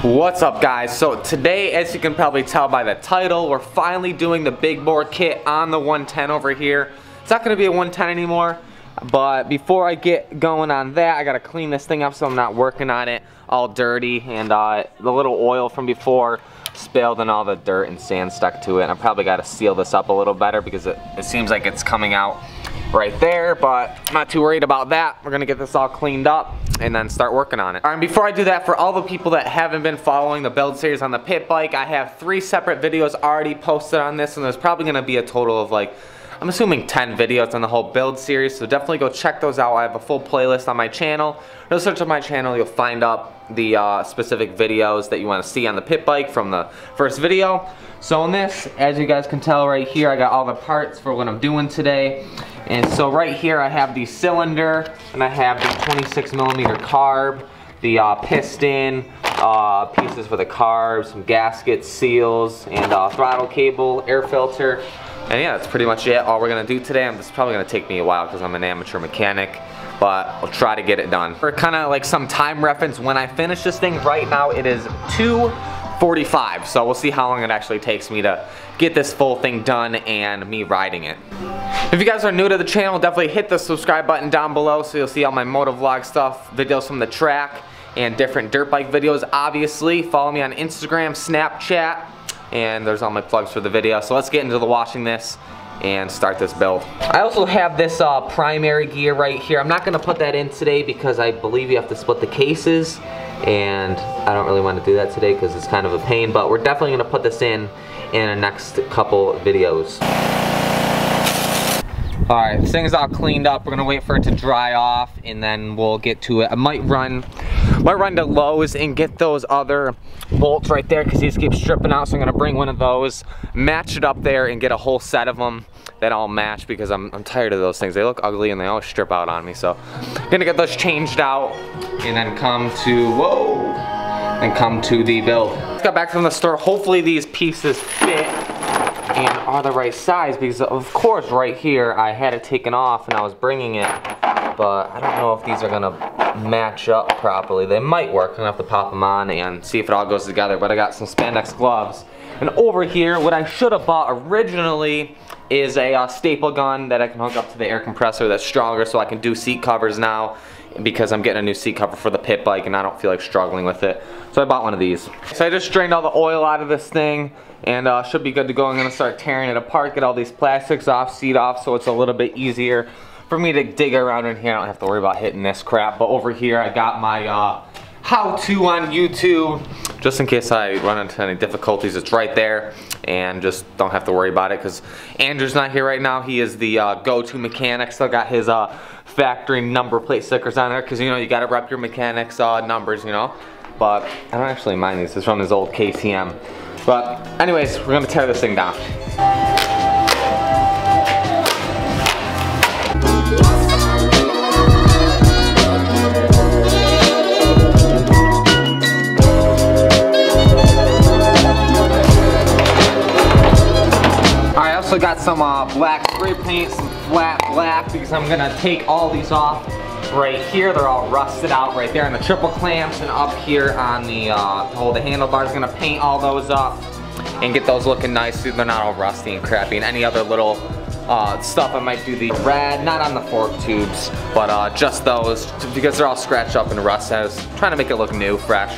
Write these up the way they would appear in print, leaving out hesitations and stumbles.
What's up, guys? So today, as you can probably tell by the title, we're finally doing the big bore kit on the 110 over here. It's not going to be a 110 anymore, but before I get going on that, I got to clean this thing up so I'm not working on it all dirty, and the little oil from before spilled and all the dirt and sand stuck to it. And I probably got to seal this up a little better because it seems like it's coming out right there, but I'm not too worried about that. We're gonna get this all cleaned up and then start working on it. All right, before I do that, for all the people that haven't been following the build series on the pit bike, I have 3 separate videos already posted on this, and there's probably gonna be a total of, like, I'm assuming 10 videos on the whole build series, so definitely go check those out. I have a full playlist on my channel. Go search on my channel, you'll find up the specific videos that you want to see on the pit bike from the first video. So in this, as you guys can tell right here, I got all the parts for what I'm doing today. And so right here I have the cylinder, and I have the 26mm carb, the piston, pieces for the carb, some gaskets, seals, and throttle cable, air filter. And yeah, that's pretty much it. All we're gonna do today, this is probably gonna take me a while because I'm an amateur mechanic, but I'll try to get it done. For kind of like some time reference, when I finish this thing, right now it is 2:45, so we'll see how long it actually takes me to get this full thing done and me riding it. If you guys are new to the channel, definitely hit the subscribe button down below so you'll see all my motovlog stuff, videos from the track, and different dirt bike videos. Obviously, follow me on Instagram, Snapchat, and there's all my plugs for the video. So let's get into the washing this and start this build. I also have this primary gear right here. I'm not gonna put that in today because I believe you have to split the cases, and I don't really want to do that today because it's kind of a pain, but we're definitely gonna put this in the next couple videos. Alright, this thing's all cleaned up. We're gonna wait for it to dry off and then we'll get to it. I might run to Lowe's and get those other bolts right there because these keep stripping out, so I'm gonna bring one of those, match it up there, and get a whole set of them that all match because I'm tired of those things. They look ugly and they always strip out on me, so I'm gonna get those changed out and then come to the build. Just got back from the store. Hopefully these pieces fit and are the right size because of course right here I had it taken off and I was bringing it, but I don't know if these are gonna match up properly. They might work. I'm gonna have to pop them on and see if it all goes together, but I got some spandex gloves. And over here, what I should have bought originally is a staple gun that I can hook up to the air compressor that's stronger, so I can do seat covers now because I'm getting a new seat cover for the pit bike and I don't feel like struggling with it. So I bought one of these. So I just drained all the oil out of this thing and should be good to go. I'm gonna start tearing it apart, get all these plastics off, seat off, so it's a little bit easier for me to dig around in here. I don't have to worry about hitting this crap. But over here I got my how-to on YouTube, just in case I run into any difficulties. It's right there, and just don't have to worry about it because Andrew's not here right now. He is the go-to mechanic. Still got his factory number plate stickers on there because, you know, you gotta rep your mechanics numbers, you know. But I don't actually mind these. It's from his old KTM. But anyways, we're gonna tear this thing down. I also got some black spray paint, some flat black, because I'm gonna take all these off right here. They're all rusted out right there, and the triple clamps, and up here on the to hold the handlebars. Gonna paint all those up and get those looking nice so they're not all rusty and crappy. And any other little stuff I might do the red, not on the fork tubes, but just those because they're all scratched up and rusted. I was trying to make it look new, fresh.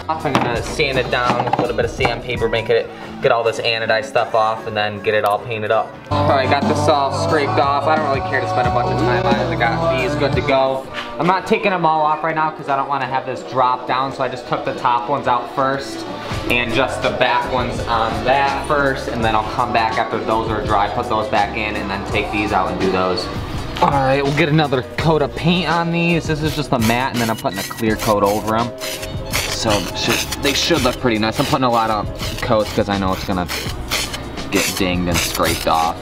I'm gonna sand it down, a little bit of sandpaper, get all this anodized stuff off, and then get it all painted up. Alright, got this all scraped off. I don't really care to spend a bunch of time on it. I got these good to go. I'm not taking them all off right now because I don't want to have this drop down, so I just took the top ones out first and just the back ones on that first, and then I'll come back after those are dry, put those back in, and then take these out and do those. Alright, we'll get another coat of paint on these. This is just a matte, and then I'm putting a clear coat over them. So they should look pretty nice. I'm putting a lot of coats because I know it's gonna get dinged and scraped off.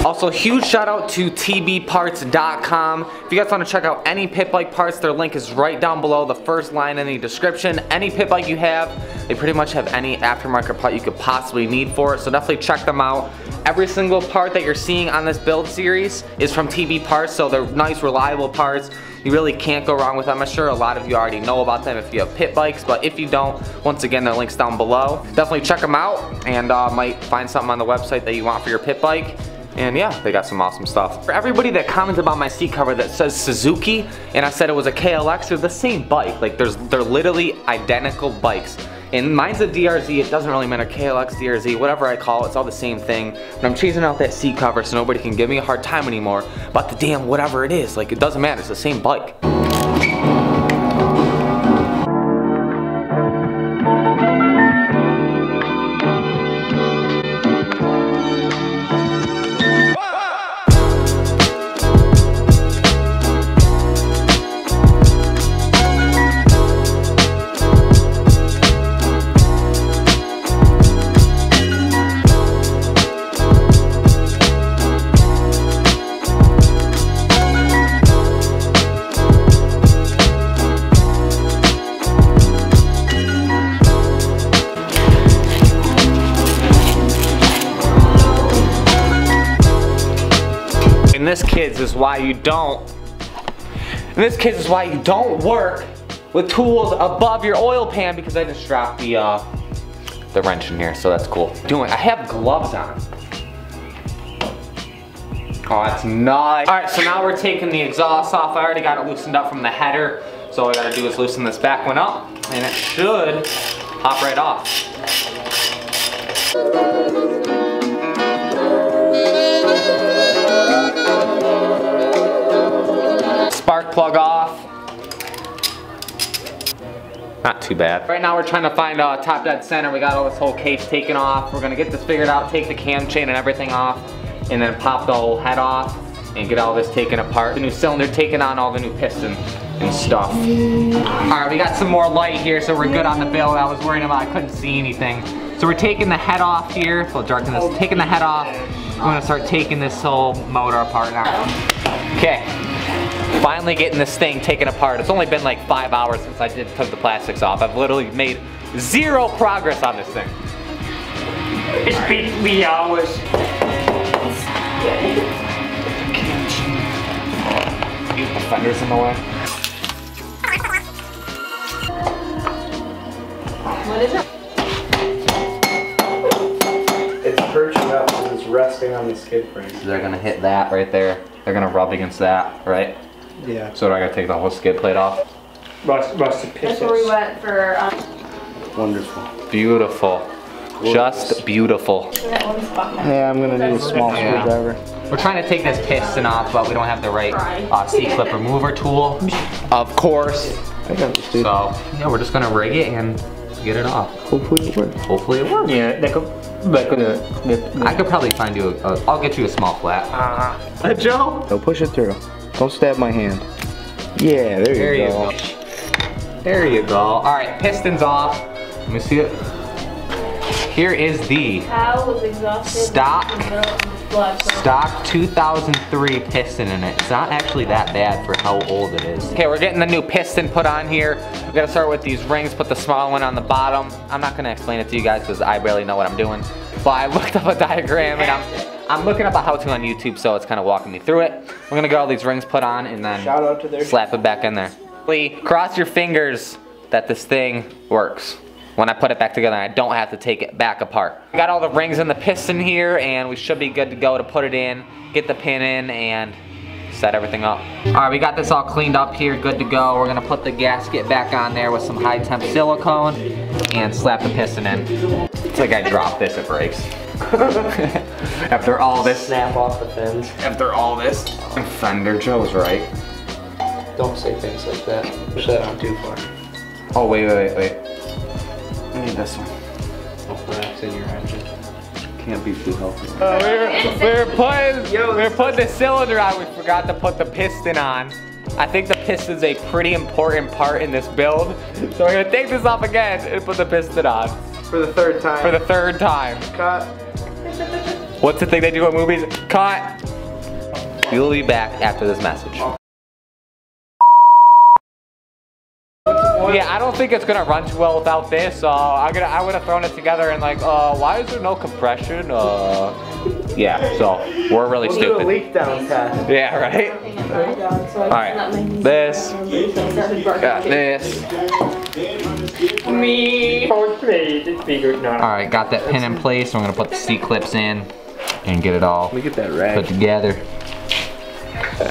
Also, huge shout out to tbparts.com. If you guys want to check out any pit bike parts, their link is right down below, the first line in the description. Any pit bike you have, they pretty much have any aftermarket part you could possibly need for it, so definitely check them out. Every single part that you're seeing on this build series is from TB parts, so they're nice, reliable parts. You really can't go wrong with them. I'm sure a lot of you already know about them if you have pit bikes, but if you don't, once again, their link's down below. Definitely check them out, and might find something on the website that you want for your pit bike. And yeah, they got some awesome stuff. For everybody that commented about my seat cover that says Suzuki, and I said it was a KLX, they're the same bike. Like they're literally identical bikes. And mine's a DRZ, it doesn't really matter, KLX, DRZ, whatever I call it, it's all the same thing. But I'm changing out that seat cover so nobody can give me a hard time anymore about the damn whatever it is. Like, it doesn't matter, it's the same bike. And this, kids, is why you don't work with tools above your oil pan, because I just dropped the wrench in here, so that's cool. I have gloves on. Oh, that's nice. All right, so now we're taking the exhaust off. I already got it loosened up from the header, so all I gotta do is loosen this back one up, and it should pop right off. Spark plug off. Not too bad. Right now we're trying to find top dead center. We got all this whole case taken off. We're gonna get this figured out, take the cam chain and everything off, and then pop the whole head off and get all this taken apart. The new cylinder taken on, all the new piston and stuff. All right, we got some more light here, so we're good on the build. I was worrying about I couldn't see anything. So we're taking the head off here. It's a little dark in this. Taking the head off. I'm gonna start taking this whole motor apart now. Okay. Finally getting this thing taken apart. It's only been like 5 hours since I took the plastics off. I've literally made zero progress on this thing. It's been 3 hours. The fender's in the way. What is it? It's perching up and it's resting on the skid frame. So they're gonna hit that right there. They're gonna rub against that, right? Yeah. So do I gotta take the whole skid plate off? Rusted pieces. That's where we went for. Wonderful. Beautiful. Just beautiful. Yeah, I'm gonna need a small screwdriver. We're trying to take this piston off, but we don't have the right C-clip remover tool. Of course. I got this, dude. So, yeah, we're just gonna rig it and get it off. Hopefully it works. Hopefully it works. Yeah, I could probably find you I'll get you a small flat. Joe? Don't push it through. Don't stab my hand. Yeah, there you go. There you go. All right, piston's off. Let me see it. Here is the stock 2003 piston in it. It's not actually that bad for how old it is. Okay, we're getting the new piston put on here. We gotta start with these rings, put the small one on the bottom. I'm not gonna explain it to you guys because I barely know what I'm doing. But I looked up a diagram and I'm looking up a how-to on YouTube, so it's kind of walking me through it. We're gonna get all these rings put on and then Shout out to their slap it back in there. Cross your fingers that this thing works. When I put it back together, I don't have to take it back apart. We got all the rings in the piston here, and we should be good to go to put it in, get the pin in, and set everything up. All right, we got this all cleaned up here, good to go. We're gonna put the gasket back on there with some high temp silicone and slap the piston in. It's like I dropped this, it breaks. After all this. Snap off the fins. After all this. Fender, Joe's right. Don't say things like that. Push that on too far. Oh, wait. I need this one. Racks in your engine. Can't be too healthy. We were putting the cylinder on. We forgot to put the piston on. I think the piston's a pretty important part in this build. So we're gonna take this off again and put the piston on. For the third time. For the third time. Cut. What's the thing they do in movies? Cut. We'll be back after this message. Yeah, I don't think it's gonna run too well without this. I would have thrown it together and like, why is there no compression? Yeah, so we're really We'll stupid. do a leak down test. Yeah, right? Alright, this. Got this. Me. Alright, got that pin in place. So I'm gonna put the seat clips in and get it all Let me get that rag. put together.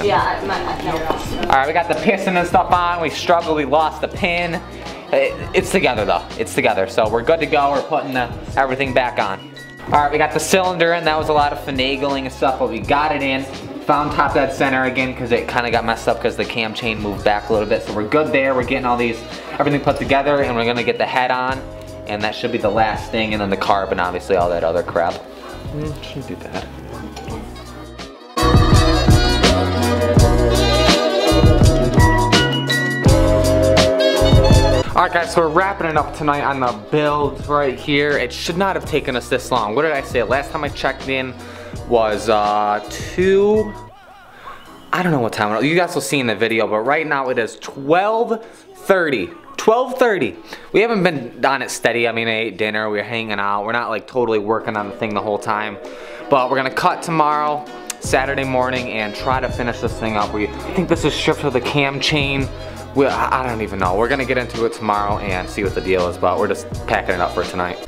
Yeah, no. Alright, we got the piston and stuff on. We struggled, we lost the pin. It's together though, it's together. So we're good to go, we're putting everything back on. Alright, we got the cylinder in. That was a lot of finagling and stuff, but we got it in. Found top dead center again because it kind of got messed up because the cam chain moved back a little bit. So we're good there, we're getting all these, everything put together, and we're gonna get the head on. And that should be the last thing, and then the carb and obviously all that other crap. Shouldn't do that. Alright guys, so we're wrapping it up tonight on the build right here. It should not have taken us this long. What did I say? Last time I checked in was I don't know what time, you guys will see in the video, but right now it is 12:30. 12:30. We haven't been on it steady. I mean, I ate dinner, we were hanging out. We're not like totally working on the thing the whole time. But we're gonna cut tomorrow, Saturday morning, and try to finish this thing up. I think this is stripped of the cam chain. I don't even know. We're gonna get into it tomorrow and see what the deal is, but we're just packing it up for tonight.